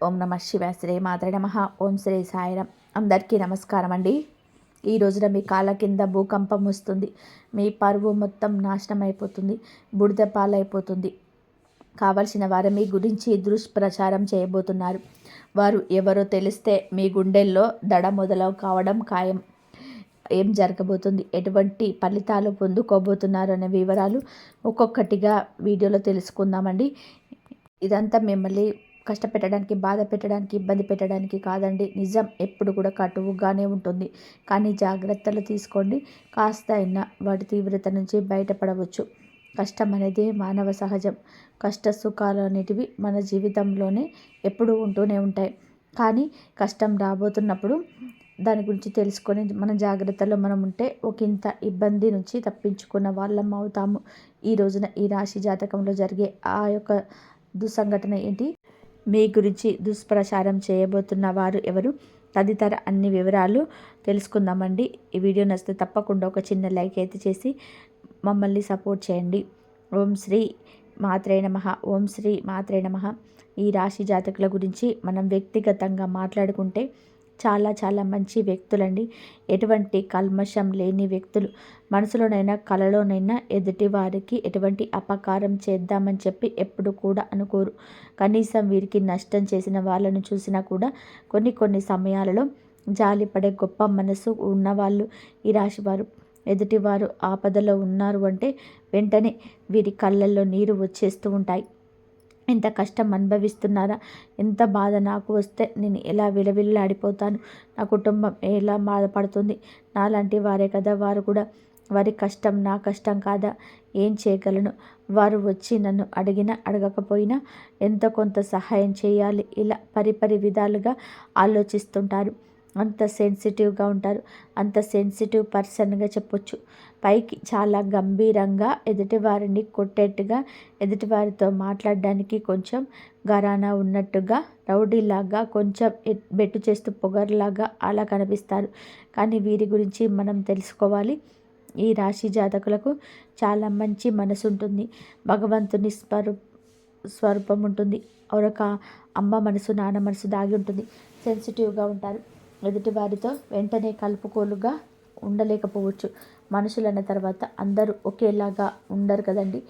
ఓం నమ శివాయ శ్రీ మాత్రే నమః. ఓం శ్రీ సాయిరాం. అందరికీ నమస్కారం అండి. ఈ రోజున మీ కాళ్ళ కింద భూకంపం వస్తుంది. మీ పరువు మొత్తం నాశనం అయిపోతుంది, బుడిద పాలైపోతుంది. కావలసిన వారు మీ గురించి దుష్ప్రచారం చేయబోతున్నారు. వారు ఎవరో తెలిస్తే మీ గుండెల్లో దడ మొదలు కావడం ఖాయం. ఏం జరగబోతుంది, ఎటువంటి ఫలితాలు పొందుకోబోతున్నారు అనే వివరాలు ఒక్కొక్కటిగా వీడియోలో తెలుసుకుందామండి. ఇదంతా మిమ్మల్ని కష్టపెట్టడానికి, బాధ పెట్టడానికి, ఇబ్బంది పెట్టడానికి కాదండి. నిజం ఎప్పుడు కూడా కటువుగానే ఉంటుంది. కానీ జాగ్రత్తలు తీసుకోండి. కాస్త అయినా వాటి తీవ్రత నుంచి బయటపడవచ్చు. కష్టం అనేది మానవ సహజం. కష్ట సుఖాలు అనేటివి మన జీవితంలోనే ఎప్పుడూ ఉంటూనే ఉంటాయి. కానీ కష్టం రాబోతున్నప్పుడు దాని గురించి తెలుసుకొని మన జాగ్రత్తలో మనం ఉంటే ఒకంత ఇబ్బంది నుంచి తప్పించుకున్న వాళ్ళం అవుతాము. ఈ రోజున ఈ రాశి జాతకంలో జరిగే ఆ యొక్క దుస్సంఘటన ఏంటి, మీ గురించి దుష్ప్రచారం చేయబోతున్న వారు ఎవరు, తదితర అన్ని వివరాలు తెలుసుకుందామండి. ఈ వీడియో నచ్చితే తప్పకుండా ఒక చిన్న లైక్ అయితే చేసి మమ్మల్ని సపోర్ట్ చేయండి. ఓం శ్రీ మాత్రే నమః. ఓం శ్రీ మాత్రే నమః. ఈ రాశి జాతకుల గురించి మనం వ్యక్తిగతంగా మాట్లాడుకుంటే చాలా చాలా మంచి వ్యక్తులండి. ఎటువంటి కల్మషం లేని వ్యక్తులు. మనసులోనైనా కలలోనైనా ఎదుటి వారికి ఎటువంటి అపకారం చేద్దామని చెప్పి ఎప్పుడు కూడా అనుకోరు. కనీసం వీరికి నష్టం చేసిన వాళ్ళను చూసినా కూడా కొన్ని సమయాలలో జాలిపడే గొప్ప మనసు ఉన్నవాళ్ళు ఈ రాశివారు. ఎదుటివారు ఆపదలో ఉన్నారు అంటే వెంటనే వీరి కళ్ళల్లో నీరు వచ్చేస్తూ ఉంటాయి. ఎంత కష్టం అనుభవిస్తున్నారా, ఎంత బాధ నాకు వస్తే నేను ఎలా విలవిల్లాడిపోతాను, నా కుటుంబం ఎలా బాధపడుతుంది, నాలాంటి వారే కదా వారు కూడా, వారి కష్టం నా కష్టం కాదా, ఏం చేయగలను, వారు వచ్చి నన్ను అడిగినా అడగకపోయినా ఎంతో కొంత సహాయం చేయాలి, ఇలా పరిపరి విధాలుగా ఆలోచిస్తుంటారు. అంత సెన్సిటివ్గా ఉంటారు. అంత సెన్సిటివ్ పర్సన్గా చెప్పొచ్చు. పైకి చాలా గంభీరంగా ఎదుటివారిని కొట్టేట్టుగా, ఎదుటివారితో మాట్లాడడానికి కొంచెం ఘరానా ఉన్నట్టుగా, రౌడీలాగా, కొంచెం బెట్టు చేస్తూ పొగర్లాగా అలా కనిపిస్తారు. కానీ వీరి గురించి మనం తెలుసుకోవాలి. ఈ రాశి జాతకులకు చాలా మంచి మనసు ఉంటుంది. భగవంతుని స్వరూపం ఉంటుంది. ఒక అమ్మ మనసు, నాన్న మనసు దాగి ఉంటుంది. సెన్సిటివ్గా ఉంటారు. ఎదుటివారితో వెంటనే కలుపుకోలుగా ఉండలేకపోవచ్చు. మనుషులన్న తర్వాత అందరూ ఒకేలాగా ఉండరు కదండి.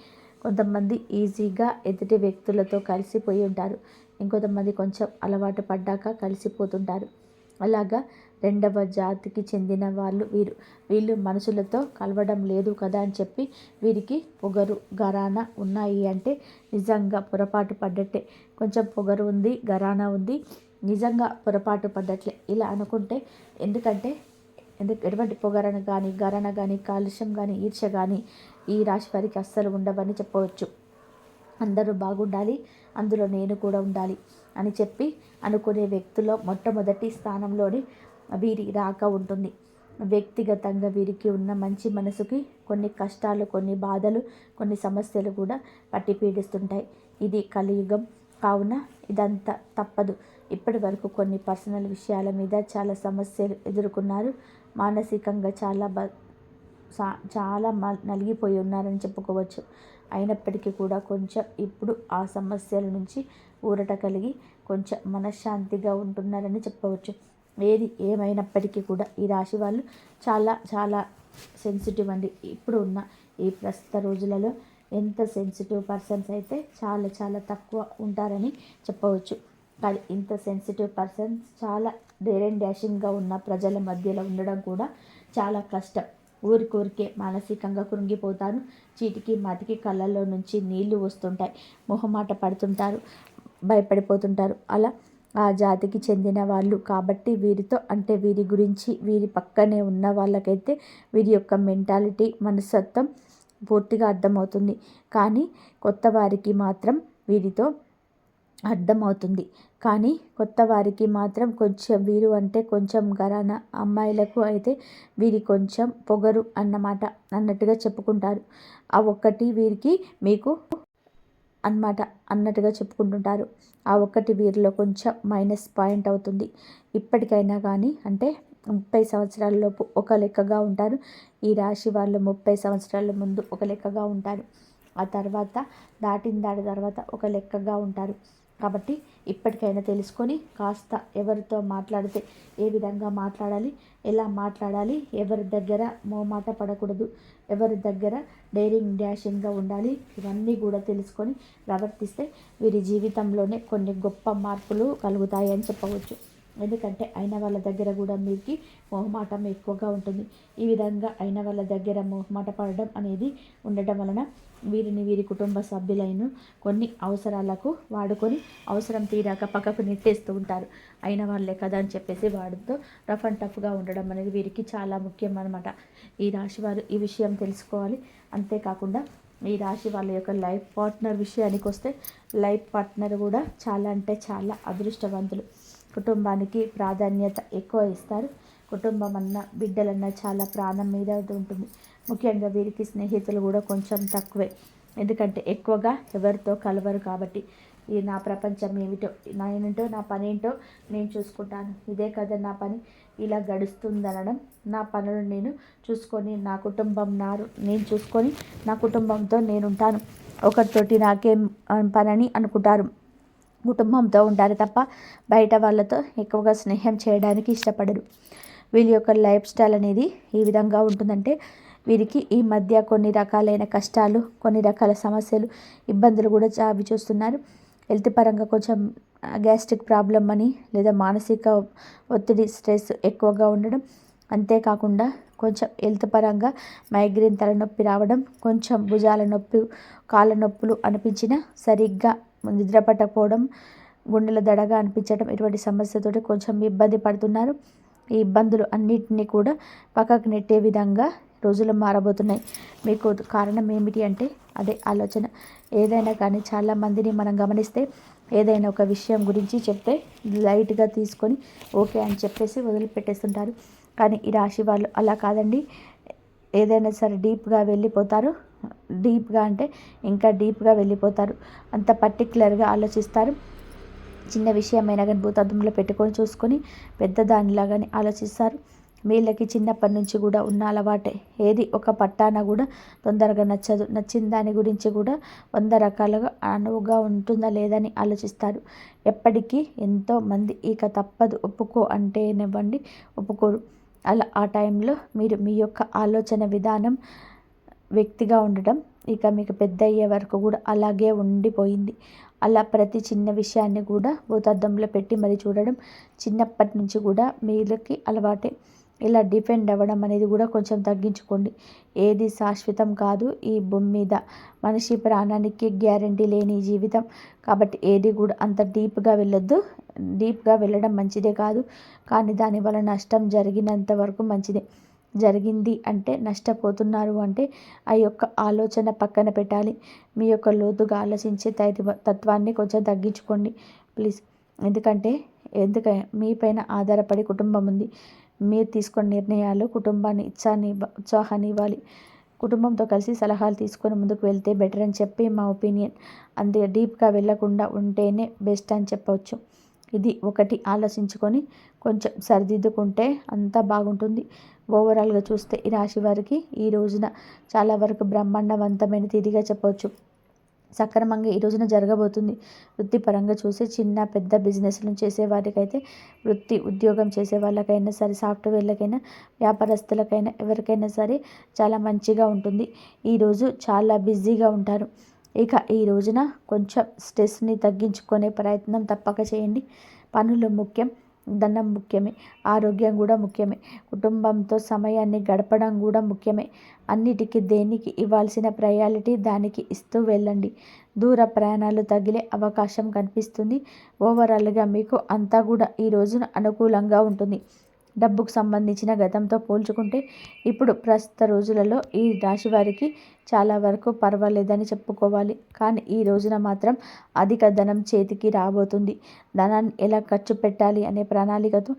కొంతమంది ఈజీగా ఎదుటి వ్యక్తులతో కలిసిపోయి ఉంటారు. ఇంకొంతమంది కొంచెం అలవాటు పడ్డాక కలిసిపోతుంటారు. అలాగా రెండవ జాతికి చెందిన వాళ్ళు వీళ్ళు మనుషులతో కలవడం లేదు కదా అని చెప్పి వీరికి పొగరు, ఘరానా ఉన్నాయి అంటే నిజంగా పొరపాటు పడ్డట్టే. కొంచెం పొగరు ఉంది, ఘరానా ఉంది, నిజంగా పొరపాటు పడ్డట్లే ఇలా అనుకుంటే. ఎందుకంటే ఎటువంటి పొగరను కానీ, ఘరాన కానీ, కాలుష్యం కానీ, ఈర్ష్య కానీ ఈ రాశి వారికి అస్సలు ఉండవని చెప్పవచ్చు. అందరూ బాగుండాలి, అందులో నేను కూడా ఉండాలి అని చెప్పి అనుకునే వ్యక్తుల్లో మొట్టమొదటి స్థానంలోని వీరి రాక ఉంటుంది. వ్యక్తిగతంగా వీరికి ఉన్న మంచి మనసుకి కొన్ని కష్టాలు, కొన్ని బాధలు, కొన్ని సమస్యలు కూడా పట్టి పీడిస్తుంటాయి. ఇది కలియుగం కావున ఇదంతా తప్పదు. ఇప్పటి వరకు కొన్ని పర్సనల్ విషయాల మీద చాలా సమస్యలు ఎదుర్కొన్నారు. మానసికంగా చాలా నలిగిపోయి ఉన్నారని చెప్పుకోవచ్చు. అయినప్పటికీ కూడా కొంచెం ఇప్పుడు ఆ సమస్యల నుంచి ఊరట కలిగి కొంచెం మనశ్శాంతిగా ఉంటున్నారని చెప్పవచ్చు. ఏది ఏమైనప్పటికీ కూడా ఈ రాశి వాళ్ళు చాలా చాలా సెన్సిటివ్ అండి. ఇప్పుడు ఉన్న ఈ ప్రస్తుత రోజులలో ఎంత సెన్సిటివ్ పర్సన్స్ అయితే చాలా చాలా తక్కువ ఉంటారని చెప్పవచ్చు. కానీ ఇంత సెన్సిటివ్ పర్సన్స్ చాలా డేర్ అండ్ డాషింగ్గా ఉన్న ప్రజల మధ్యలో ఉండడం కూడా చాలా కష్టం. ఊరికే మానసికంగా కృంగిపోతాను. చీటికి మాటికి కళ్ళల్లో నుంచి నీళ్లు వస్తుంటాయి. మొహమాట పడుతుంటారు, భయపడిపోతుంటారు. అలా ఆ జాతికి చెందిన వాళ్ళు కాబట్టి వీరితో అంటే వీరి గురించి వీరి పక్కనే ఉన్న వాళ్ళకైతే వీరి యొక్క మెంటాలిటీ, మనస్తత్వం పూర్తిగా అర్థమవుతుంది. కానీ కొత్త వారికి మాత్రం వీరితో అర్థమవుతుంది. కానీ కొత్త వారికి మాత్రం కొంచెం వీరు అంటే కొంచెం ఘరానా, అమ్మాయిలకు అయితే వీరి కొంచెం పొగరు అన్నమాట అన్నట్టుగా చెప్పుకుంటారు. ఆ ఒక్కటి వీరికి మీకు అన్నట్టుగా చెప్పుకుంటుంటారు. ఆ ఒక్కటి వీరిలో కొంచెం మైనస్ పాయింట్ అవుతుంది. ఇప్పటికైనా కానీ అంటే 30 సంవత్సరాల లోపు ఒక లెక్కగా ఉంటారు. ఈ రాశి వాళ్ళు 30 సంవత్సరాల ముందు ఒక లెక్కగా ఉంటారు. ఆ తర్వాత దాటిన తర్వాత ఒక లెక్కగా ఉంటారు. కాబట్టి ఇప్పటికైనా తెలుసుకొని కాస్త ఎవరితో మాట్లాడితే ఏ విధంగా మాట్లాడాలి, ఎలా మాట్లాడాలి, ఎవరి దగ్గర మోమాట పడకూడదు, ఎవరి దగ్గర డైరింగ్ డాషింగ్గా ఉండాలి, ఇవన్నీ కూడా తెలుసుకొని ప్రవర్తిస్తే వీరి జీవితంలోనే కొన్ని గొప్ప మార్పులు కలుగుతాయి అని చెప్పవచ్చు. ఎందుకంటే అయిన వాళ్ళ దగ్గర కూడా మీకు మొహమాటం ఎక్కువగా ఉంటుంది. ఈ విధంగా అయిన వాళ్ళ దగ్గర మొహమాట పడడం అనేది ఉండటం వలన వీరి కుటుంబ సభ్యులైన కొన్ని అవసరాలకు వాడుకొని అవసరం తీరాక పక్కకు నెట్టేస్తూ ఉంటారు. అయిన వాళ్ళే కదా అని చెప్పేసి వాడితో రఫ్ అండ్ టఫ్గా ఉండడం అనేది వీరికి చాలా ముఖ్యం అన్నమాట. ఈ రాశి వారు ఈ విషయం తెలుసుకోవాలి. అంతేకాకుండా ఈ రాశి వాళ్ళ యొక్క లైఫ్ పార్ట్నర్ విషయానికి వస్తే లైఫ్ పార్ట్నర్ కూడా చాలా అంటే చాలా అదృష్టవంతులు. కుటుంబానికి ప్రాధాన్యత ఎక్కువ ఇస్తారు. కుటుంబం అన్న బిడ్డలన్న చాలా ప్రాణం మీద ఉంటుంది. ముఖ్యంగా వీరికి స్నేహితులు కూడా కొంచెం తక్కువే. ఎందుకంటే ఎక్కువగా ఎవరితో కలవరు కాబట్టి. ఈ నా ప్రపంచం ఏమిటో, నా పని ఏంటో నేను చూసుకుంటాను, ఇదే కదా నా పని, ఇలా గడుస్తుందనడం, నా పనులు నేను చూసుకొని నా కుటుంబం నేను చూసుకొని నా కుటుంబంతో నేనుంటాను, ఒకరితోటి నాకేం పనని అనుకుంటారు. కుటుంబంతో ఉంటారు తప్ప బయట వాళ్ళతో ఎక్కువగా స్నేహం చేయడానికి ఇష్టపడరు. వీళ్ళ యొక్క లైఫ్ స్టైల్ అనేది ఈ విధంగా ఉంటుందంటే వీరికి ఈ మధ్య కొన్ని రకాలైన కష్టాలు, కొన్ని రకాల సమస్యలు, ఇబ్బందులు కూడా చావి చూస్తున్నారు. హెల్త్ పరంగా కొంచెం గ్యాస్ట్రిక్ ప్రాబ్లం అని, లేదా మానసిక ఒత్తిడి, స్ట్రెస్ ఎక్కువగా ఉండడం, అంతేకాకుండా కొంచెం హెల్త్ పరంగా మైగ్రేన్ తలనొప్పి రావడం, కొంచెం భుజాల నొప్పి, కాళ్ళ నొప్పులు అనిపించిన సరిగ్గా నిద్ర పట్టకపోవడం, గుండెల దడగా అనిపించడం, ఇటువంటి సమస్యతోటి కొంచెం ఇబ్బంది పడుతున్నారు. ఈ ఇబ్బందులు అన్నిటినీ కూడా పక్కకు నెట్టే విధంగా రోజులు మారబోతున్నాయి. మీకు కారణం ఏమిటి అంటే అదే ఆలోచన. ఏదైనా కానీ చాలామందిని మనం గమనిస్తే ఏదైనా ఒక విషయం గురించి చెప్తే లైట్గా తీసుకొని ఓకే అని చెప్పేసి వదిలిపెట్టేస్తుంటారు. కానీ ఈ రాశి వాళ్ళు అలా కాదండి. ఏదైనా సరే డీప్గా వెళ్ళిపోతారు. డీప్గా అంటే ఇంకా డీప్గా వెళ్ళిపోతారు. అంత పర్టికులర్గా ఆలోచిస్తారు. చిన్న విషయమైనా కానీ భూతద్దంలో పెట్టుకొని చూసుకొని పెద్ద దానిలాగానే ఆలోచిస్తారు. వీళ్ళకి చిన్నప్పటి నుంచి కూడా ఉన్న అలవాటే. ఏది ఒక పట్టాన కూడా తొందరగా నచ్చదు. నచ్చిన దాని గురించి కూడా 100 రకాలుగా అనువుగా ఉంటుందా లేదని ఆలోచిస్తారు. ఎప్పటికీ ఎంతోమంది ఇక తప్పదు ఒప్పుకో అంటేనివ్వండి ఒప్పుకోరు. అలా ఆ టైంలో మీరు మీ యొక్క ఆలోచన విధానం వ్యక్తిగా ఉండటం ఇక మీకు పెద్ద అయ్యే వరకు కూడా అలాగే ఉండిపోయింది. అలా ప్రతి చిన్న విషయాన్ని కూడా భూతద్దంలో పెట్టి మరి చూడడం చిన్నప్పటి నుంచి కూడా మీలకి అలవాటే. ఇలా డిపెండ్ అవ్వడం అనేది కూడా కొంచెం తగ్గించుకోండి. ఏది శాశ్వతం కాదు ఈ భూమి మీద. మనిషి ప్రాణానికి గ్యారంటీ లేని జీవితం కాబట్టి ఏది కూడా అంత డీప్గా వెళ్ళొద్దు. డీప్గా వెళ్ళడం మంచిదే కాదు, కానీ దానివల్ల నష్టం జరిగినంత వరకు మంచిదే. జరిగింది అంటే నష్టపోతున్నారు అంటే ఆ యొక్క ఆలోచన పక్కన పెట్టాలి. మీ యొక్క లోతుగా ఆలోచించే తత్వాన్ని కొంచెం తగ్గించుకోండి ప్లీజ్. ఎందుకంటే మీ పైన ఆధారపడి కుటుంబం ఉంది. మీరు తీసుకున్న నిర్ణయాలు కుటుంబాన్ని ఉత్సాహాన్ని ఇవ్వాలి. కుటుంబంతో కలిసి సలహాలు తీసుకొని ముందుకు వెళ్తే బెటర్ అని చెప్పి మా ఒపీనియన్. అంతే డీప్గా వెళ్ళకుండా ఉంటేనే బెస్ట్ అని చెప్పవచ్చు. ఇది ఒకటి ఆలోచించుకొని కొంచెం సరిదిద్దుకుంటే అంతా బాగుంటుంది. ఓవరాల్గా చూస్తే ఈ రాశి వారికి ఈ రోజున చాలా వరకు బ్రహ్మాండవంతమైన తిథిగా చెప్పవచ్చు. సక్రమంగా ఈ రోజున జరగబోతుంది. వృత్తిపరంగా చూసి చిన్న పెద్ద బిజినెస్లను చేసే వారికైతే, వృత్తి ఉద్యోగం చేసే వాళ్ళకైనా సరే, సాఫ్ట్వేర్లకైనా, వ్యాపారస్తులకైనా, ఎవరికైనా సరే చాలా మంచిగా ఉంటుంది. ఈరోజు చాలా బిజీగా ఉంటారు. ఇక ఈ రోజున కొంచెం స్ట్రెస్ని తగ్గించుకునే ప్రయత్నం తప్పక చేయండి. పనులు ముఖ్యం, ధనం ముఖ్యమే, ఆరోగ్యం కూడా ముఖ్యమే, కుటుంబంతో సమయాన్ని గడపడం కూడా ముఖ్యమే. అన్నిటికీ దేనికి ఇవ్వాల్సిన ప్రయారిటీ దానికి ఇస్తూ వెళ్ళండి. దూర ప్రయాణాలు తగిలే అవకాశం కనిపిస్తుంది. ఓవరాల్గా మీకు అంతా కూడా ఈ రోజున అనుకూలంగా ఉంటుంది. డబ్బుకు సంబంధించిన గతంతో పోల్చుకుంటే ఇప్పుడు ప్రస్తుత రోజులలో ఈ రాశి వారికి చాలా వరకు పర్వాలేదని చెప్పుకోవాలి. కానీ ఈ రోజున మాత్రం అధిక ధనం చేతికి రాబోతుంది. ధనాన్ని ఎలా ఖర్చు పెట్టాలి అనే ప్రణాళికతో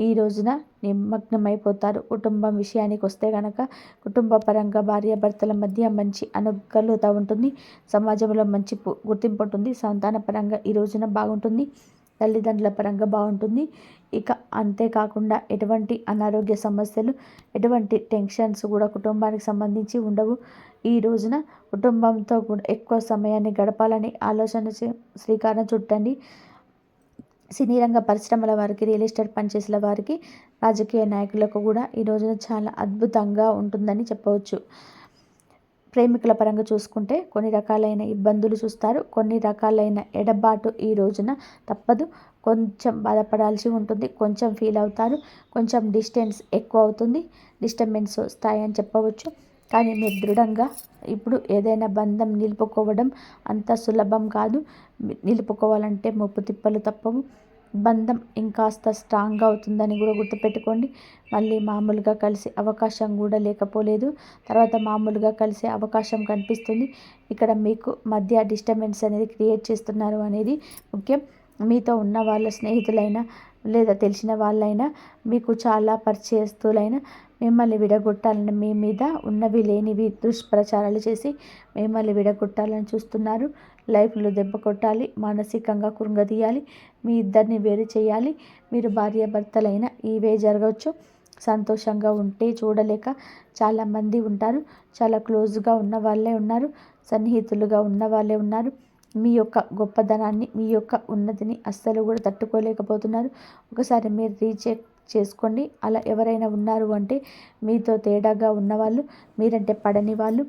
ఈ రోజున నిమగ్నమైపోతారు. కుటుంబం విషయానికి వస్తే కనుక కుటుంబ పరంగా భార్యాభర్తల మధ్య మంచి అనుకూలత ఉంటుంది. సమాజంలో మంచి గుర్తింపు ఉంటుంది. సంతాన పరంగా ఈ రోజున బాగుంటుంది. తల్లిదండ్రుల పరంగా బాగుంటుంది. ఇక అంతేకాకుండా ఎటువంటి అనారోగ్య సమస్యలు, ఎటువంటి టెన్షన్స్ కూడా కుటుంబానికి సంబంధించి ఉండవు. ఈ రోజున కుటుంబంతో కూడా ఎక్కువ సమయాన్ని గడపాలని ఆలోచన శ్రీకారం చుట్టండి. సినీ రంగ పరిశ్రమల వారికి, రియల్ ఎస్టేట్ పనిచేసే వారికి, రాజకీయ నాయకులకు కూడా ఈ రోజున చాలా అద్భుతంగా ఉంటుందని చెప్పవచ్చు. ప్రేమికుల పరంగా చూసుకుంటే కొన్ని రకాలైన ఇబ్బందులు చూస్తారు. కొన్ని రకాలైన ఎడబాటు ఈ రోజున తప్పదు. కొంచెం బాధపడాల్సి ఉంటుంది. కొంచెం ఫీల్ అవుతారు. కొంచెం డిస్టెన్స్ ఎక్కువ అవుతుంది. డిస్టర్బెన్స్ వస్తాయని చెప్పవచ్చు. కానీ మీరు దృఢంగా ఇప్పుడు ఏదైనా బంధం నిలుపుకోవడం అంత సులభం కాదు. నిలుపుకోవాలంటే ముప్పు తిప్పలు తప్పవు. బంధం ఇంకాస్త స్ట్రాంగ్గా అవుతుందని కూడా గుర్తుపెట్టుకోండి. మళ్ళీ మామూలుగా కలిసే అవకాశం కూడా లేకపోలేదు. తర్వాత మామూలుగా కలిసే అవకాశం కనిపిస్తుంది. ఇక్కడ మీకు మధ్య డిస్టర్బెన్స్ అనేది క్రియేట్ చేస్తున్నారు అనేది ముఖ్యం. మీతో ఉన్న వాళ్ళ స్నేహితులైనా లేదా తెలిసిన వాళ్ళైనా మీకు చాలా పరిచయస్తులైన మిమ్మల్ని విడగొట్టాలని, మీ మీద ఉన్నవి లేనివి దుష్ప్రచారాలు చేసి మిమ్మల్ని విడగొట్టాలని చూస్తున్నారు. లైఫ్లో దెబ్బ కొట్టాలి, మానసికంగా కృంగదీయాలి, మీ ఇద్దరిని వేరు చేయాలి. మీరు భార్యాభర్తలైన ఇవే జరగవచ్చు. సంతోషంగా ఉంటే చూడలేక చాలామంది ఉంటారు. చాలా క్లోజ్గా ఉన్న వాళ్ళే ఉన్నారు. సన్నిహితులుగా ఉన్న వాళ్ళే ఉన్నారు. మీ యొక్క గొప్పదనాన్ని, మీ యొక్క ఉన్నతిని అస్సలు కూడా తట్టుకోలేకపోతున్నారు. ఒకసారి మీరు రీచెక్ చేసుకోండి. అలా ఎవరైనా ఉన్నారు అంటే మీతో తేడాగా ఉన్నవాళ్ళు, మీరంటే పడని వాళ్ళు,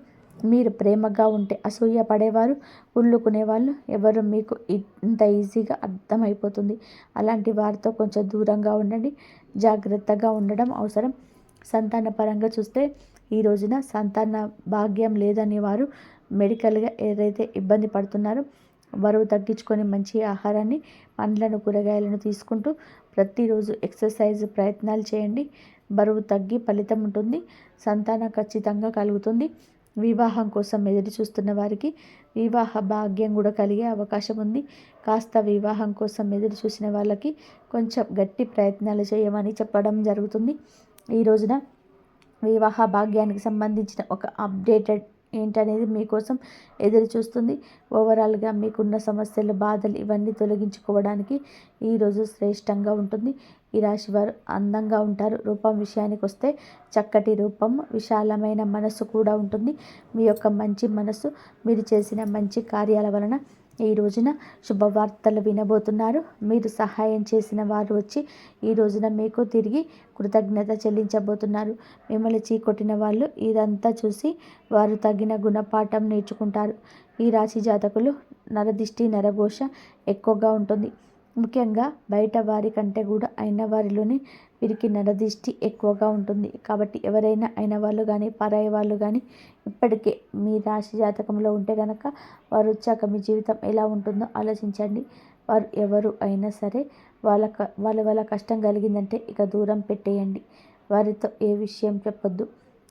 మీరు ప్రేమగా ఉంటే అసూయ పడేవారు, కుళ్ళుకునేవాళ్ళు ఎవరు మీకు ఇంత ఈజీగా అర్థమైపోతుంది. అలాంటి వారితో కొంచెం దూరంగా ఉండండి. జాగ్రత్తగా ఉండడం అవసరం. సంతాన పరంగా చూస్తే ఈ రోజున సంతాన భాగ్యం లేదని వారు మెడికల్గా ఏదైతే ఇబ్బంది పడుతున్నారో బరువు తగ్గించుకొని మంచి ఆహారాన్ని, పండ్లను, కూరగాయలను తీసుకుంటూ ప్రతిరోజు ఎక్సర్సైజ్ ప్రయత్నాలు చేయండి. బరువు తగ్గి ఫలితం ఉంటుంది. సంతానం ఖచ్చితంగా కలుగుతుంది. వివాహం కోసం ఎదురు చూస్తున్న వారికి వివాహ భాగ్యం కూడా కలిగే అవకాశం ఉంది. కాస్త వివాహం కోసం ఎదురు చూసిన వాళ్ళకి కొంచెం గట్టి ప్రయత్నాలు చేయమని చెప్పడం జరుగుతుంది. ఈ రోజున వివాహ భాగ్యానికి సంబంధించిన ఒక అప్డేటెడ్ ఏంటనేది మీకోసం ఎదురు చూస్తుంది. ఓవరాల్గా మీకున్న సమస్యలు, బాధలు ఇవన్నీ తొలగించుకోవడానికి ఈరోజు శ్రేష్టంగా ఉంటుంది. ఈ రాశి వారు అందంగా ఉంటారు. రూపం విషయానికి వస్తే చక్కటి రూపం, విశాలమైన మనస్సు కూడా ఉంటుంది. మీ యొక్క మంచి మనస్సు, మీరు చేసిన మంచి కార్యాల వలన ఈ రోజున శుభవార్తలు వినబోతున్నారు. మీరు సహాయం చేసిన వారు వచ్చి ఈ రోజున మీకు తిరిగి కృతజ్ఞత చెల్లించబోతున్నారు. మిమ్మల్ని చీకొట్టిన వాళ్ళు ఇదంతా చూసి వారు తగిన గుణపాఠం నేర్చుకుంటారు. ఈ రాశి జాతకులు నరదిష్టి, నరఘోష ఎక్కువగా ఉంటుంది. ముఖ్యంగా బయట వారి కంటే కూడా అయిన వారిలోనే వీరికి నరదిష్టి ఎక్కువగా ఉంటుంది. కాబట్టి ఎవరైనా అయిన వాళ్ళు కానీ, పరాయి వాళ్ళు కానీ ఇప్పటికే మీ రాశి జాతకంలో ఉంటే కనుక వారు వచ్చాక మీ జీవితం ఎలా ఉంటుందో ఆలోచించండి. వారు ఎవరు అయినా సరే వాళ్ళ కష్టం కలిగిందంటే ఇక దూరం పెట్టేయండి. వారితో ఏ విషయం చెప్పొద్దు.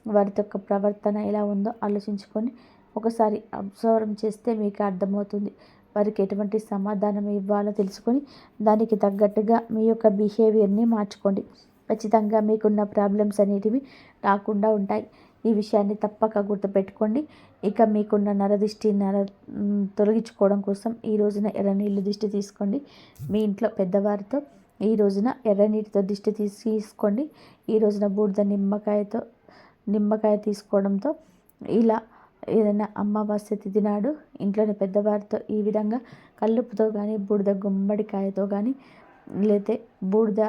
వారితో యొక్క ప్రవర్తన ఎలా ఉందో ఆలోచించుకొని ఒకసారి అబ్జర్వ్ చేస్తే మీకు అర్థమవుతుంది. వారికి ఎటువంటి సమాధానం ఇవ్వాలో తెలుసుకొని దానికి తగ్గట్టుగా మీ యొక్క బిహేవియర్ని మార్చుకోండి. ఖచ్చితంగా మీకున్న ప్రాబ్లమ్స్ అనేటివి రాకుండా ఉంటాయి. ఈ విషయాన్ని తప్పక గుర్తుపెట్టుకోండి. ఇక మీకున్న నరదిష్టి తొలగించుకోవడం కోసం ఈ రోజున ఎర్రనీళ్ళు దిష్టి తీసుకోండి. మీ ఇంట్లో పెద్దవారితో ఈ రోజున ఎర్రనీటితో దిష్టి తీసుకోండి. ఈ రోజున బూడిద నిమ్మకాయ తీసుకోవడంతో ఇలా ఏదైనా అమావాస్య తిథి నాడు ఇంట్లోని పెద్దవారితో ఈ విధంగా కల్లుపుతో కానీ, బూడిద గుమ్మడికాయతో కానీ, లేతే బూడిద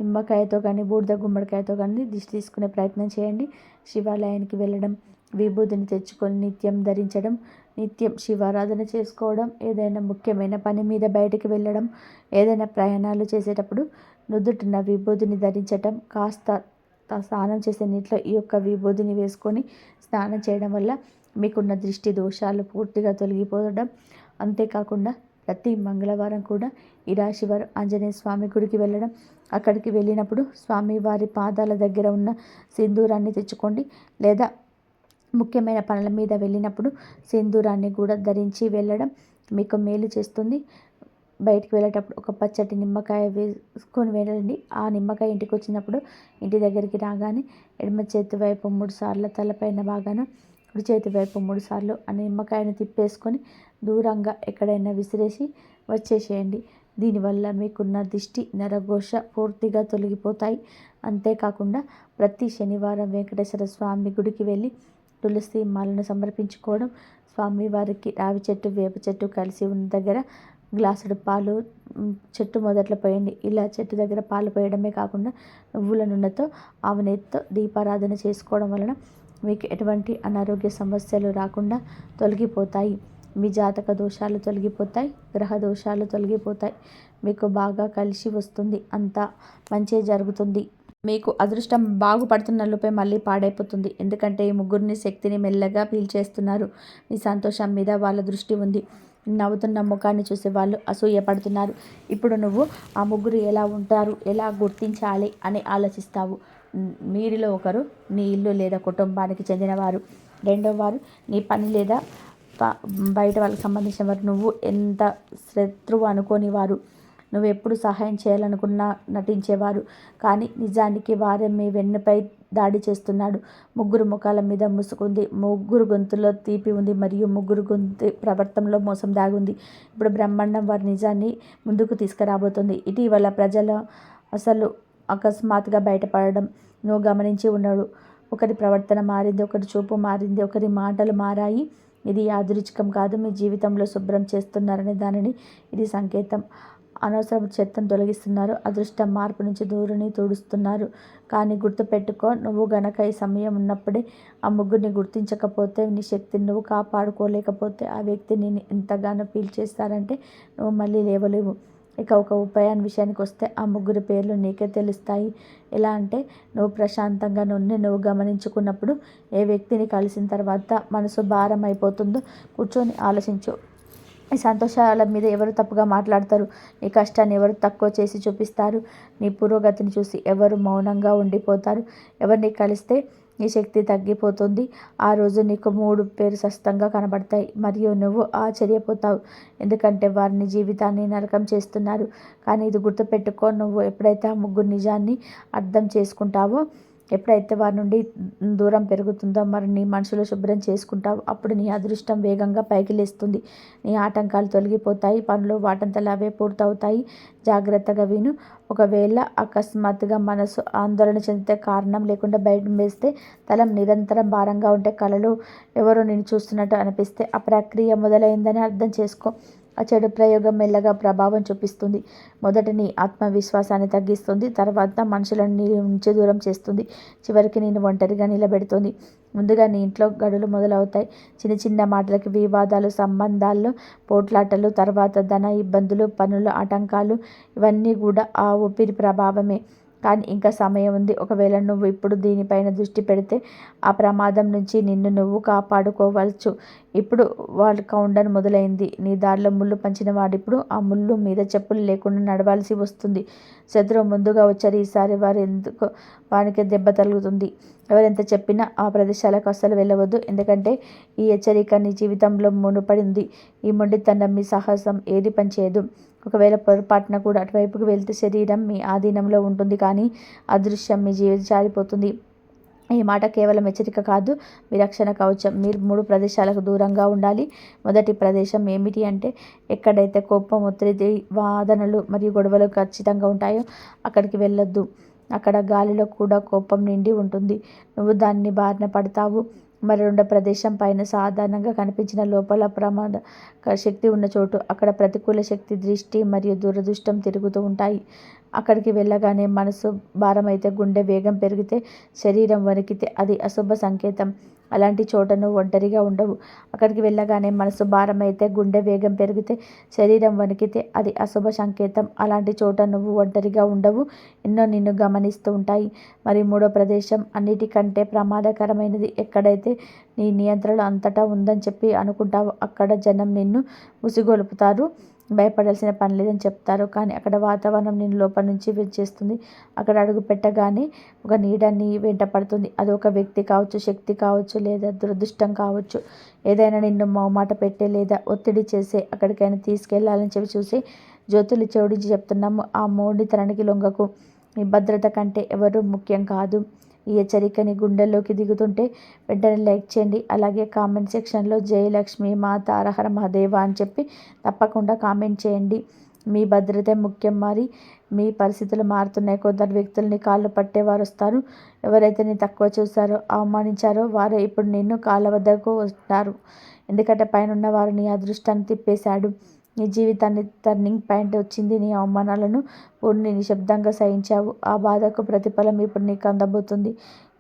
నిమ్మకాయతో కానీ, బూడిద గుమ్మడికాయతో కానీ దిష్టి తీసుకునే ప్రయత్నం చేయండి. శివాలయానికి వెళ్ళడం, విభూతిని తెచ్చుకొని నిత్యం ధరించడం, నిత్యం శివారాధన చేసుకోవడం, ఏదైనా ముఖ్యమైన పని మీద బయటికి వెళ్ళడం, ఏదైనా ప్రయాణాలు చేసేటప్పుడు నుదుటిన విభూతిని ధరించటం, కాస్త స్నానం చేసే నీటిలో ఈ యొక్క విభూతిని వేసుకొని స్నానం చేయడం వల్ల మీకున్న దృష్టి దోషాలు పూర్తిగా తొలగిపోవడం. అంతేకాకుండా ప్రతి మంగళవారం కూడా ఈ రాశి వారు ఆంజనేయ స్వామి గుడికి వెళ్ళడం, అక్కడికి వెళ్ళినప్పుడు స్వామివారి పాదాల దగ్గర ఉన్న సింధూరాన్ని తెచ్చుకోండి. లేదా ముఖ్యమైన పనుల మీద వెళ్ళినప్పుడు సింధూరాన్ని కూడా ధరించి వెళ్ళడం మీకు మేలు చేస్తుంది. బయటికి వెళ్ళేటప్పుడు ఒక పచ్చటి నిమ్మకాయ వేసుకొని వెళ్ళండి. ఆ నిమ్మకాయ ఇంటికి వచ్చినప్పుడు ఇంటి దగ్గరికి రాగానే ఎడమ చేతి వైపు 3 సార్లు, తలపైన భాగాన కుడి చేతి వైపు 3 సార్లు ఆ నిమ్మకాయను తిప్పేసుకొని దూరంగా ఎక్కడైనా విసిరేసి వచ్చేసేయండి. దీనివల్ల మీకున్న దిష్టి, నరఘోష పూర్తిగా తొలగిపోతాయి. అంతేకాకుండా ప్రతి శనివారం వెంకటేశ్వర స్వామి గుడికి వెళ్ళి తులసి మాలను సమర్పించుకోవడం, స్వామివారికి రావి చెట్టు, వేప చెట్టు కలిసి ఉన్న దగ్గర గ్లాసుడు పాలు చెట్టు మొదట్లో పోయండి. ఇలా చెట్టు దగ్గర పాలు పోయడమే కాకుండా నువ్వుల నూనెతో ఆవు నెయ్యితో దీపారాధన చేసుకోవడం వలన మీకు ఎటువంటి అనారోగ్య సమస్యలు రాకుండా తొలగిపోతాయి. మీ జాతక దోషాలు తొలగిపోతాయి, గ్రహ దోషాలు తొలగిపోతాయి. మీకు బాగా కలిసి వస్తుంది, అంతా మంచే జరుగుతుంది. మీకు అదృష్టం బాగుపడుతున్న లోపే మళ్ళీ పాడైపోతుంది. ఎందుకంటే ఈ ముగ్గురిని శక్తిని మెల్లగా పీల్చేస్తున్నారు. మీ సంతోషం మీద వాళ్ళ దృష్టి ఉంది. నవ్వుతున్న ముఖాన్ని చూసి వాళ్ళు అసూయపడుతున్నారు. ఇప్పుడు నువ్వు ఆ ముగ్గురు ఎలా ఉంటారు, ఎలా గుర్తించాలి అని ఆలోచిస్తావు. మీరిలో ఒకరు నీ ఇల్లు లేదా కుటుంబానికి చెందినవారు, రెండో వారు నీ పని లేదా బయట వాళ్ళకి సంబంధించిన వారు. నువ్వు ఎంత శత్రువు అనుకోని వారు, నువ్వు ఎప్పుడు సహాయం చేయాలనుకున్నా నటించేవారు, కానీ నిజానికి వారే మీ వెన్నుపై దాడి చేస్తున్నాడు. ముగ్గురు ముఖాల మీద ముసుగుంది, ముగ్గురు గొంతులో తీపి ఉంది, మరియు ముగ్గురు గొంతు ప్రవర్తనలో మోసం దాగుంది. ఇప్పుడు బ్రహ్మాండం వారి నిజాన్ని ముందుకు తీసుకురాబోతుంది. ఇటీవల ప్రజల అసలు అకస్మాత్తుగా బయటపడడం నువ్వు గమనించి ఉన్నాడు. ఒకరి ప్రవర్తన మారింది, ఒకరి చూపు మారింది, ఒకరి మాటలు మారాయి. ఇది యాదృచ్ఛికం కాదు, మీ జీవితంలో శుభ్రం చేస్తున్నారనే దానిని ఇది సంకేతం. అనవసరపు చెత్తను తొలగిస్తున్నారు, అదృష్టం మార్పు నుంచి దూరిని తుడుస్తున్నారు. కానీ గుర్తుపెట్టుకో, నువ్వు గనక ఈ సమయం ఉన్నప్పుడే ఆ ముగ్గురిని గుర్తించకపోతే, నీ శక్తిని నువ్వు కాపాడుకోలేకపోతే ఆ వ్యక్తి నేను ఎంతగానో పీల్చేస్తారంటే నువ్వు మళ్ళీ లేవలేవు. ఇక ఒక ఉపాయాన్ని విషయానికి వస్తే, ఆ ముగ్గురి పేర్లు నీకే తెలుస్తాయి. ఎలా అంటే, నువ్వు ప్రశాంతంగా నువ్వు గమనించుకున్నప్పుడు ఏ వ్యక్తిని కలిసిన తర్వాత మనసు భారం అయిపోతుందో కూర్చొని ఆలోచించు. నీ సంతోషాల మీద ఎవరు తప్పుగా మాట్లాడతారు, నీ కష్టాన్ని ఎవరు తక్కువ చేసి చూపిస్తారు, నీ పురోగతిని చూసి ఎవరు మౌనంగా ఉండిపోతారు. ఎవరిని కలిస్తే నీ శక్తి తగ్గిపోతుంది. ఆ రోజు నీకు 3 పేరు స్పష్టంగా కనబడతాయి మరియు నువ్వు ఆశ్చర్యపోతావు. ఎందుకంటే వారిని జీవితాన్ని నరకం చేస్తున్నారు. కానీ ఇది గుర్తుపెట్టుకో, నువ్వు ఎప్పుడైతే ఆ ముగ్గురు నిజాన్ని అర్థం చేసుకుంటావో, ఎప్పుడైతే వారి నుండి దూరం పెరుగుతుందో, మరి నీ మనసులో శుభ్రం చేసుకుంటావు, అప్పుడు నీ అదృష్టం వేగంగా పైకి లేస్తుంది. నీ ఆటంకాలు తొలగిపోతాయి, పనులు వాటంతలా అవే పూర్తవుతాయి. జాగ్రత్తగా విను. ఒకవేళ అకస్మాత్తుగా మనసు ఆందోళన చెందితే, కారణం లేకుండా బయట వేస్తే, తల నిరంతరం భారంగా ఉంటే, కలలో ఎవరో నిన్ను చూస్తున్నట్టు అనిపిస్తే, ఆ ప్రక్రియ మొదలైందని అర్థం చేసుకో. ఆ చెడు ప్రయోగం మెల్లగా ప్రభావం చూపిస్తుంది. మొదట నీ ఆత్మవిశ్వాసాన్ని తగ్గిస్తుంది, తర్వాత మనుషులను నీ నుంచి దూరం చేస్తుంది, చివరికి నేను ఒంటరిగా నిలబెడుతుంది. ముందుగా నీ ఇంట్లో గడులు మొదలవుతాయి. చిన్న చిన్న మాటలకి వివాదాలు, సంబంధాల్లో పోట్లాటలు, తర్వాత ధన ఇబ్బందులు, పనుల ఆటంకాలు, ఇవన్నీ కూడా ఆ ఊపిరి ప్రభావమే. కానీ ఇంకా సమయం ఉంది. ఒకవేళ నువ్వు ఇప్పుడు దీనిపైన దృష్టి పెడితే, ఆ ప్రమాదం నుంచి నిన్ను నువ్వు కాపాడుకోవచ్చు. ఇప్పుడు వాళ్ళ కౌంటర్ మొదలైంది. నీ దారిలో ముళ్ళు పంచిన వాడిప్పుడు ఆ ముళ్ళు మీద చెప్పులు లేకుండా నడవాల్సి వస్తుంది. శత్రువు ముందుగా వచ్చారు, ఈసారి వారికి దెబ్బ తగులుతుంది. ఎవరెంత చెప్పినా ఆ ప్రదేశాలకు అస్సలు వెళ్ళవద్దు. ఎందుకంటే ఈ హెచ్చరిక నీ జీవితంలో ముడిపడింది. ఈ మొండితనం, మీ సాహసం ఏది పనిచేయదు. ఒకవేళ పొరపాటున కూడా అటువైపుకు వెళ్తే శరీరం మీ ఆధీనంలో ఉంటుంది, కానీ అదృశ్యం మీ జీవితం జారిపోతుంది. ఈ మాట కేవలం హెచ్చరిక కాదు, మీ రక్షణ కవచం. మీరు 3 ప్రదేశాలకు దూరంగా ఉండాలి. మొదటి ప్రదేశం ఏమిటి అంటే, ఎక్కడైతే కోపం, ఒత్తిడి, వాదనలు మరియు గొడవలు ఖచ్చితంగా ఉంటాయో అక్కడికి వెళ్ళొద్దు. అక్కడ గాలిలో కూడా కోపం నిండి ఉంటుంది, నువ్వు దాన్ని బారిన పడతావు. మరి రెండో ప్రదేశం పైన సాధారణంగా కనిపించిన లోపల ప్రమాద శక్తి ఉన్న చోటు. అక్కడ ప్రతికూల శక్తి, దృష్టి మరియు దురదృష్టం తిరుగుతూ ఉంటాయి. అక్కడికి వెళ్ళగానే మనసు భారమైతే, గుండె వేగం పెరిగితే, శరీరం వణికితే అది అశుభ సంకేతం. అలాంటి చోట నువ్వు ఒంటరిగా ఉండవు. అక్కడికి వెళ్ళగానే మనసు భారమైతే, గుండె వేగం పెరిగితే, శరీరం వణికితే అది అశుభ సంకేతం. అలాంటి చోట నువ్వు ఒంటరిగా ఉండవు, ఎన్నో నిన్ను గమనిస్తూ ఉంటాయి. మరి మూడో ప్రదేశం అన్నిటికంటే ప్రమాదకరమైనది. ఎక్కడైతే నీ నియంత్రణ అంతటా ఉందని చెప్పి అనుకుంటావో అక్కడ జనం నిన్ను ఉసిగొలుపుతారు, భయపడాల్సిన పని లేదని చెప్తారు. కానీ అక్కడ వాతావరణం నిన్ను లోపల నుంచి చేస్తుంది. అక్కడ అడుగు పెట్టగానే ఒక నీడ నీ వెంట పడుతుంది. అది ఒక వ్యక్తి కావచ్చు, శక్తి కావచ్చు, లేదా దురదృష్టం కావచ్చు. ఏదైనా నిన్ను మొహమాట పెట్టే లేదా ఒత్తిడి చేసే, అక్కడికైనా తీసుకెళ్లాలని చెప్పి చూసి జ్యోతులు జోడించి చెప్తున్నాము, ఆ మొండితనానికి లొంగకు. నీ భద్రత కంటే ఎవరు ముఖ్యం కాదు. ఈ హెచ్చరికని గుండెల్లోకి దిగుతుంటే వెంటనే లైక్ చేయండి. అలాగే కామెంట్ సెక్షన్లో జయలక్ష్మి మాత హరహర మహాదేవ అని చెప్పి తప్పకుండా కామెంట్ చేయండి. మీ భద్రతే ముఖ్యం. మరి మీ పరిస్థితులు మారుతున్నాయి. కొందరు వ్యక్తులని కాళ్ళు పట్టేవారు వస్తారు. ఎవరైతే నీ తక్కువ చూసారో, అవమానించారో వారే ఇప్పుడు నిన్ను కాళ్ళ వద్దకు వస్తారు. ఎందుకంటే పైన వారు నీ అదృష్టాన్ని తిప్పేశాడు. నీ జీవితాన్ని టర్నింగ్ పాయింట్ వచ్చింది. నీ అవమానాలను పూర్ణి నిశ్శబ్దంగా సహించావు. ఆ బాధకు ప్రతిఫలం ఇప్పుడు నీకు అందబోతుంది.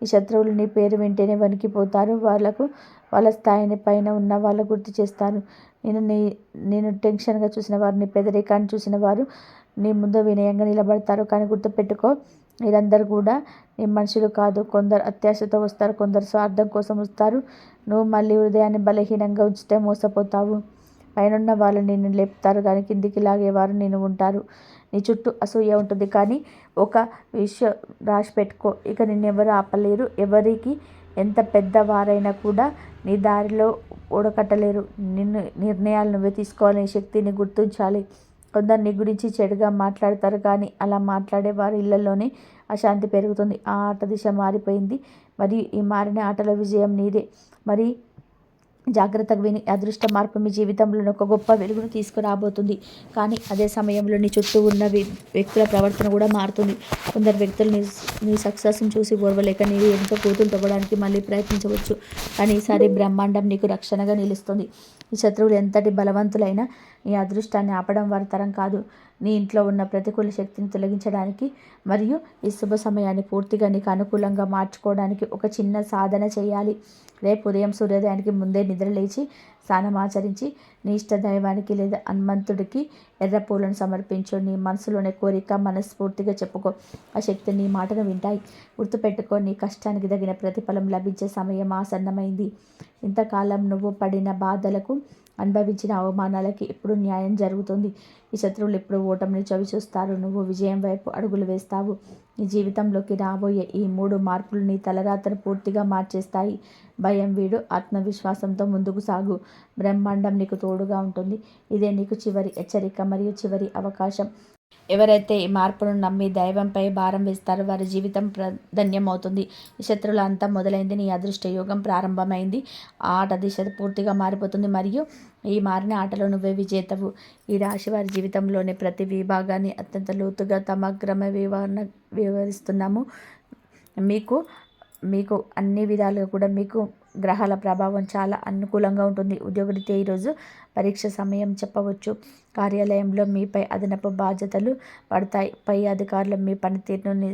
ఈ శత్రువులు నీ పేరు వింటేనే వణికిపోతారు. వాళ్ళ స్థాయిని పైన ఉన్న వాళ్ళు గుర్తు చేస్తారు. నేను టెన్షన్గా చూసిన వారు, నీ పేదరికాన్ని చూసిన వారు నీ ముందు వినయంగా నిలబడతారు. కానీ గుర్తుపెట్టుకో, వీరందరూ కూడా నీ మనుషులు కాదు. కొందరు అత్యాశతో వస్తారు, కొందరు స్వార్థం కోసం వస్తారు. నువ్వు మళ్ళీ హృదయాన్ని బలహీనంగా ఉంచితే మోసపోతావు. పైనున్న వాళ్ళు నిన్ను లేపుతారు, కానీ కిందికి లాగేవారు నేను ఉంటారు. నీ చుట్టూ అసూయ ఉంటుంది, కానీ ఒక విషయం రాసి పెట్టుకో, ఇక నిన్నెవరు ఆపలేరు. ఎవరికి ఎంత పెద్దవారైనా కూడా నీ దారిలో ఓడకట్టలేరు. నిర్ణయాలు నువ్వే తీసుకోవాలనే శక్తిని గుర్తించాలి. కొందరు నీ గురించి చెడుగా మాట్లాడతారు, కానీ అలా మాట్లాడే వారి ఇళ్లలోనే అశాంతి పెరుగుతుంది. ఆ ఆట దిశ మారిపోయింది, మరియు ఈ మారిన ఆటలో విజయం నీదే. మరి జాగ్రత్తగా విని, అదృష్ట మార్పు మీ జీవితంలో ఒక గొప్ప వెలుగును తీసుకురాబోతుంది. కానీ అదే సమయంలో నీ చుట్టూ ఉన్న వ్యక్తుల ప్రవర్తన కూడా మారుతుంది. కొందరు వ్యక్తులు నీ సక్సెస్ని చూసి ఓర్వలేక నీవు ఎంతో కూతులు తవ్వడానికి మళ్ళీ ప్రయత్నించవచ్చు. కానీ ఈసారి బ్రహ్మాండం నీకు రక్షణగా నిలుస్తుంది. ఈ శత్రువులు ఎంతటి బలవంతులైనా నీ అదృష్టాన్ని ఆపడం వారి తరం కాదు. నీ ఇంట్లో ఉన్న ప్రతికూల శక్తిని తొలగించడానికి మరియు ఈ శుభ సమయాన్ని పూర్తిగా నీకు అనుకూలంగా మార్చుకోవడానికి ఒక చిన్న సాధన చేయాలి. రేపు ఉదయం సూర్యోదయానికి ముందే నిద్రలేచి స్నానమాచరించి నీ ఇష్ట దైవానికి లేదా హనుమంతుడికి ఎర్ర పూలను సమర్పించు. నీ మనసులోని కోరిక మనస్ఫూర్తిగా చెప్పుకో. ఆ శక్తి నీ మాటను వింటాయి. గుర్తుపెట్టుకో, నీ కష్టానికి తగిన ప్రతిఫలం లభించే సమయం ఆసన్నమైంది. ఇంతకాలం నువ్వు పడిన బాధలకు, అనుభవించిన అవమానాలకి ఇప్పుడు న్యాయం జరుగుతుంది. ఈ శత్రువులు ఇప్పుడు ఓటమిని చవిచూస్తారు. నువ్వు విజయం వైపు అడుగులు వేస్తావు. నీ జీవితంలోకి రాబోయే ఈ 3 మార్పులు నీ తలరాతను పూర్తిగా మార్చేస్తాయి. భయం వీడు, ఆత్మవిశ్వాసంతో ముందుకు సాగు. బ్రహ్మాండం నీకు తోడుగా ఉంటుంది. ఇదే నీకు చివరి హెచ్చరిక మరియు చివరి అవకాశం. ఎవరైతే ఈ మార్పును నమ్మి దైవంపై భారం వేస్తారో వారి జీవితం ధన్యమవుతుంది. ఈ శత్రువుల అంతా మొదలైంది. నీ అదృష్ట యోగం ప్రారంభమైంది. ఆ ఆట దిశ పూర్తిగా మారిపోతుంది, మరియు ఈ మారిన ఆటలో నువ్వే విజేతవు. ఈ రాశి వారి జీవితంలోని ప్రతి విభాగాన్ని అత్యంత లోతుగా సమగ్రమ వివరిస్తున్నాము. మీకు అన్ని విధాలుగా కూడా మీకు గ్రహాల ప్రభావం చాలా అనుకూలంగా ఉంటుంది. ఉద్యోగరీత్యా ఈరోజు పరీక్ష సమయం చెప్పవచ్చు. కార్యాలయంలో మీపై అదనపు బాధ్యతలు పడతాయి. పై అధికారులు మీ పనితీరును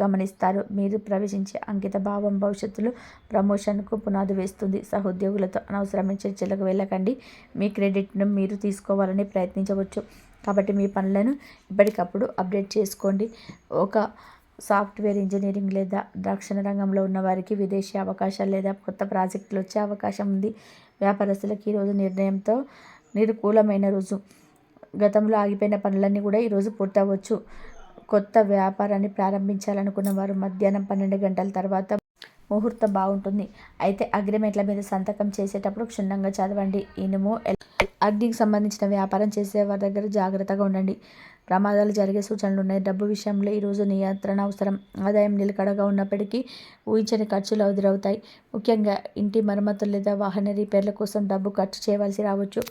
గమనిస్తారు. మీరు ప్రవేశించే అంకిత భావం భవిష్యత్తులో ప్రమోషన్కు పునాది వేస్తుంది. సహోద్యోగులతో అనవసరమైన చర్చలకు వెళ్ళకండి. మీ క్రెడిట్ను మీరు తీసుకోవాలని ప్రయత్నించవచ్చు, కాబట్టి మీ పనులను ఎప్పటికప్పుడు అప్డేట్ చేసుకోండి. ఒక సాఫ్ట్వేర్ ఇంజనీరింగ్ లేదా రక్షణ రంగంలో ఉన్న వారికి విదేశీ అవకాశాలు లేదా కొత్త ప్రాజెక్టులు వచ్చే అవకాశం ఉంది. వ్యాపారస్తులకు ఈరోజు నిర్ణయంతో నిరుకూలమైన రోజు. గతంలో ఆగిపోయిన పనులన్నీ కూడా ఈరోజు పూర్తవచ్చు. కొత్త వ్యాపారాన్ని ప్రారంభించాలనుకున్న వారు మధ్యాహ్నం 12 గంటల తర్వాత ముహూర్తం బాగుంటుంది. అయితే అగ్రిమెంట్ల మీద సంతకం చేసేటప్పుడు క్షుణ్ణంగా చదవండి. ఇనుము, అగ్నికి సంబంధించిన వ్యాపారం చేసే వారి దగ్గర జాగ్రత్తగా ఉండండి. ప్రమాదాలు జరిగే సూచనలు ఉన్నాయి. డబ్బు విషయంలో ఈరోజు నియంత్రణ అవసరం. ఆదాయం నిలకడగా ఉన్నప్పటికీ ఊహించని ఖర్చులు ఎదురవుతాయి. ముఖ్యంగా ఇంటి మరమ్మతులు లేదా వాహన రిపేర్ల కోసం డబ్బు ఖర్చు చేయవలసి రావచ్చు.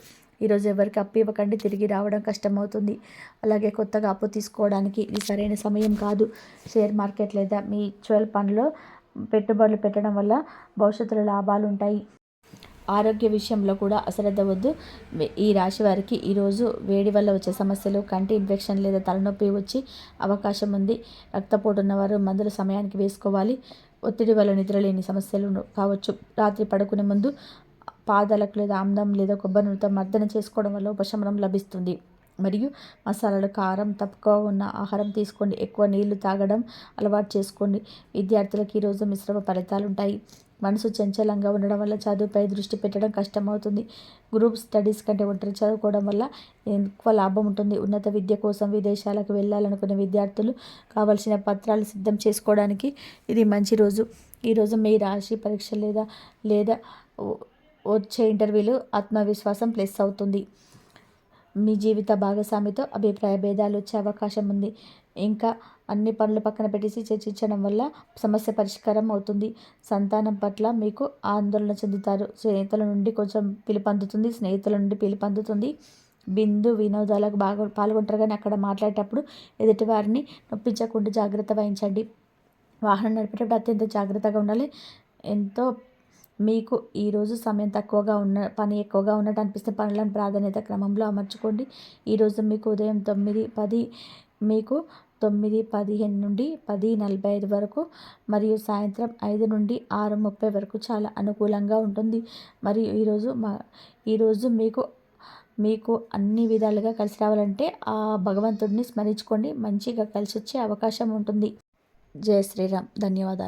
ఈరోజు ఎవరికి అప్పు ఇవ్వకండి, తిరిగి రావడం కష్టమవుతుంది. అలాగే కొత్తగా అప్పు తీసుకోవడానికి ఇది సరైన సమయం కాదు. షేర్ మార్కెట్ లేదా మ్యూచువల్ ఫండ్లో పెట్టుబడులు పెట్టడం వల్ల భవిష్యత్తులో లాభాలు ఉంటాయి. ఆరోగ్య విషయంలో కూడా అశ్రద్ధ వద్దు. ఈ రాశి వారికి ఈరోజు వేడి వల్ల వచ్చే సమస్యలు, కంటి ఇన్ఫెక్షన్ లేదా తలనొప్పి వచ్చే అవకాశం ఉంది. రక్తపోటు ఉన్నవారు మందులు సమయానికి వేసుకోవాలి. ఒత్తిడి వల్ల నిద్రలేని సమస్యలు కావచ్చు. రాత్రి పడుకునే ముందు పాదాలకు లేదా ఆమ్లం లేదా కొబ్బరి నూనెతో మర్దన చేసుకోవడం వల్ల ఉపశమనం లభిస్తుంది. మరియు మసాలాలు, కారం తక్కువ ఉన్న ఆహారం తీసుకోండి. ఎక్కువ నీళ్లు తాగడం అలవాటు చేసుకోండి. విద్యార్థులకు ఈరోజు మిశ్రమ ఫలితాలు ఉంటాయి. మనసు చంచలంగా ఉండడం వల్ల చదువుపై దృష్టి పెట్టడం కష్టమవుతుంది. గ్రూప్ స్టడీస్ కంటే ఒంటరి చదువుకోవడం వల్ల ఎక్కువ లాభం ఉంటుంది. ఉన్నత విద్య కోసం విదేశాలకు వెళ్ళాలనుకునే విద్యార్థులు కావలసిన పత్రాలు సిద్ధం చేసుకోవడానికి ఇది మంచి రోజు. ఈరోజు మీ రాశి పరీక్ష లేదా వచ్చే ఇంటర్వ్యూలు ఆత్మవిశ్వాసం ప్లస్ అవుతుంది. మీ జీవిత భాగస్వామితో అభిప్రాయ భేదాలు వచ్చే అవకాశం ఉంది. ఇంకా అన్ని పనులు పక్కన పెట్టేసి చర్చించడం వల్ల సమస్య పరిష్కారం అవుతుంది. సంతానం పట్ల మీకు ఆందోళన చెందుతారు. స్నేహితుల నుండి పిలుపొందుతుంది. బిందు వినోదాలకు బాగా పాల్గొంటారు, కానీ అక్కడ మాట్లాడేటప్పుడు ఎదుటి వారిని నొప్పించకుండా జాగ్రత్త వహించండి. వాహనం నడిపేటప్పుడు అత్యంత జాగ్రత్తగా ఉండాలి. ఎంతో మీకు ఈరోజు సమయం తక్కువగా పని ఎక్కువగా ఉన్నట్టు అనిపిస్తే పనులను ప్రాధాన్యత క్రమంలో అమర్చుకోండి. ఈరోజు మీకు ఉదయం 9:10 మీకు 9:15 నుండి 10:45 వరకు మరియు సాయంత్రం 5 నుండి 6:30 వరకు చాలా అనుకూలంగా ఉంటుంది. మరియు ఈరోజు మీకు అన్ని విధాలుగా కలిసి రావాలంటే ఆ భగవంతుడిని స్మరించుకోండి. మంచిగా కలిసి వచ్చే అవకాశం ఉంటుంది. జై శ్రీరామ్. ధన్యవాదాలు.